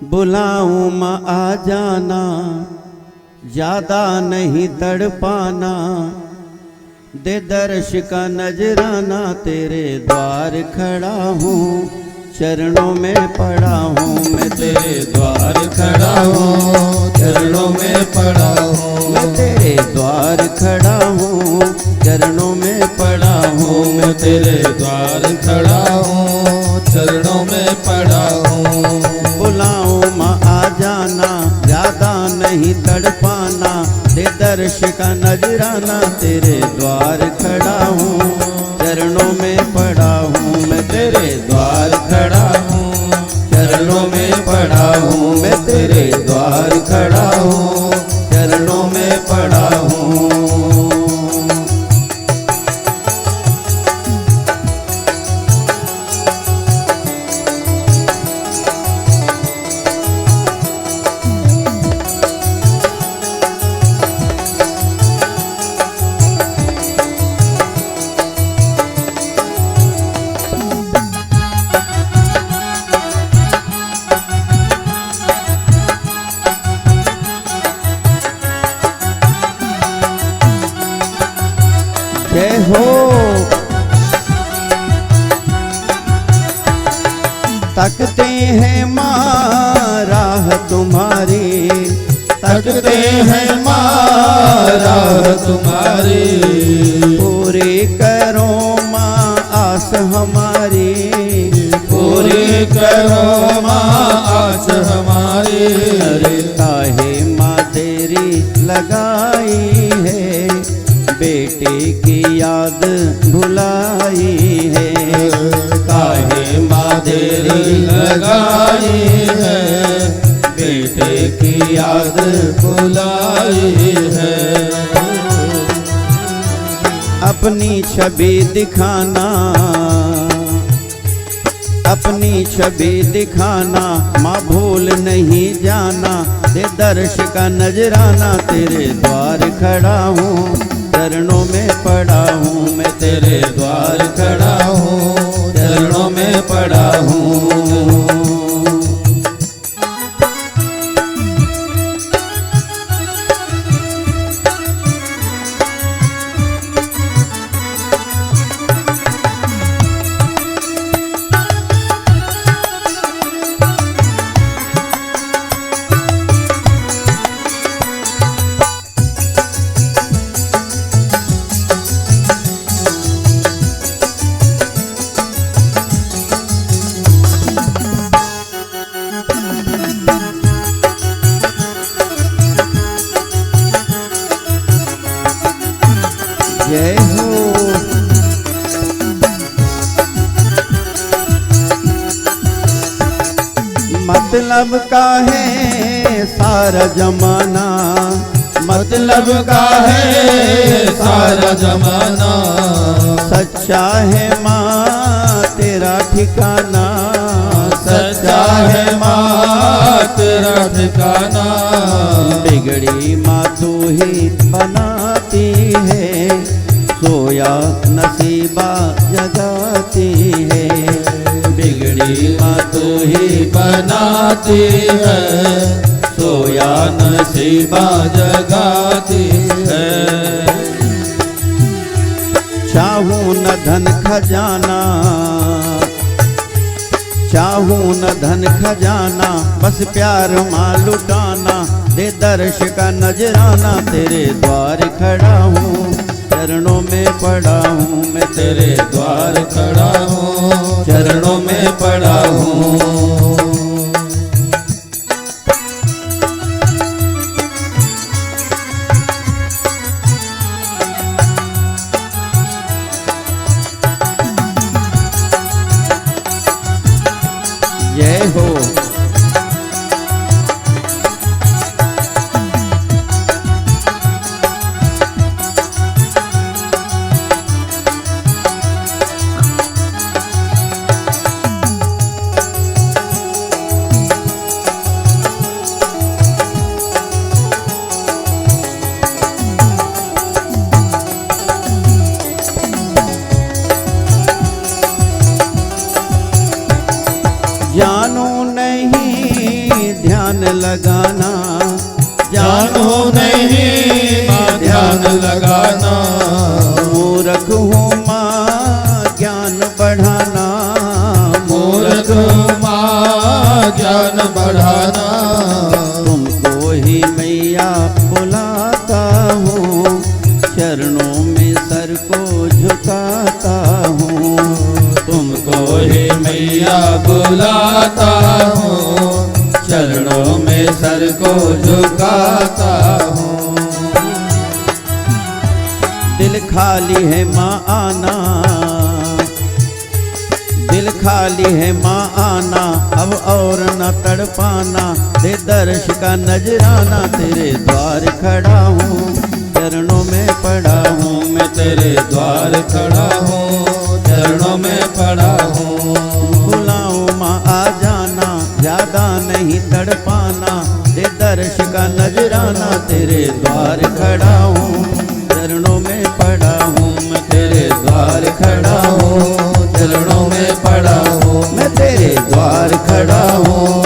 बुलाऊं माँ आ जाना, ज्यादा नहीं तड़पाना, दे दर्श का नजराना। तेरे द्वार खड़ा हूँ, चरणों में पड़ा हूँ मैं। तेरे द्वार खड़ा हूँ, चरणों में पड़ा हूँ। मैं तेरे द्वार खड़ा हूँ, चरणों में पड़ा हूँ मैं। तेरे द्वार खड़ा हूँ, चरणों में पड़ा हूँ। बुलाऊं माँ आ जाना, ज्यादा नहीं तड़पाना, दे दर्श का नजराना। तेरे द्वार खड़ा हूँ, चरणों में पड़ा हूँ मैं। तेरे द्वार खड़ा हूँ, चरणों में पड़ा हूँ। मैं तेरे द्वार खड़ा हूँ, चरणों में पड़ा हूँ। जय हो। तकते हैं माँ राह तुम्हारी, तकते हैं माँ राह तुम्हारी। पूरी करो माँ आस हमारी, पूरी करो माँ आस हमारी। अरे काहे माँ तेरी लगाई है, बेटे की याद भुलाई है। काहे माँ तेरी लगाई है, बेटे की याद भुलाई है। अपनी छवि दिखाना, अपनी छवि दिखाना, माँ भूल नहीं जाना, दे दर्श का नजराना। तेरे द्वार खड़ा हूँ, चरणों में पड़ा हूँ मैं। तेरे द्वार खड़ा हूँ, चरणों में पड़ा हूँ। जय हो। मतलब का है सारा जमाना, मतलब का है सारा जमाना। सच्चा है माँ तेरा ठिकाना, सच्चा है माँ तेरा ठिकाना। बिगड़ी माँ तू ही बनाती है, सोया नसीबा जगाती है। बिगड़ी माँ तू ही बनाती है, सोया नसीबा जगाती है। चाहूं न धन खजाना, चाहूं न धन खजाना, बस प्यार माँ लुटाना, दे दर्श का नजराना। तेरे द्वार खड़ा हूँ, चरणों में पड़ा हूँ मैं। तेरे द्वार खड़ा हूँ, चरणों में पड़ा हूँ। जय हो। ध्यान लगाना, जानो नहीं माँ ध्यान लगाना। मूर्ख हूँ माँ ज्ञान बढ़ाना, मूर्ख माँ ज्ञान बढ़ाना। तुमको ही मैया बुलाता हूँ, चरणों में सर को झुकाता हूँ। तुमको ही मैया बुलाता हूँ, चरणों में सर को झुकाता हूँ। दिल खाली है माँ आना, दिल खाली है माँ आना, अब और न तड़पाना। दे दर्श का नजराना, तेरे द्वार खड़ा हूँ, चरणों में पड़ा हूँ। मैं तेरे द्वार खड़ा हूँ, चरणों में पड़ा हूँ। बुलाऊं माँ आ जाना, ज्यादा नहीं तड़पाना। दे दर्श का नजराना, तेरे द्वार खड़ा हूँ, चरणों में पड़ा हूँ। मैं तेरे द्वार खड़ा हूँ, चरणों में पड़ा हूँ। मैं तेरे द्वार खड़ा हूँ,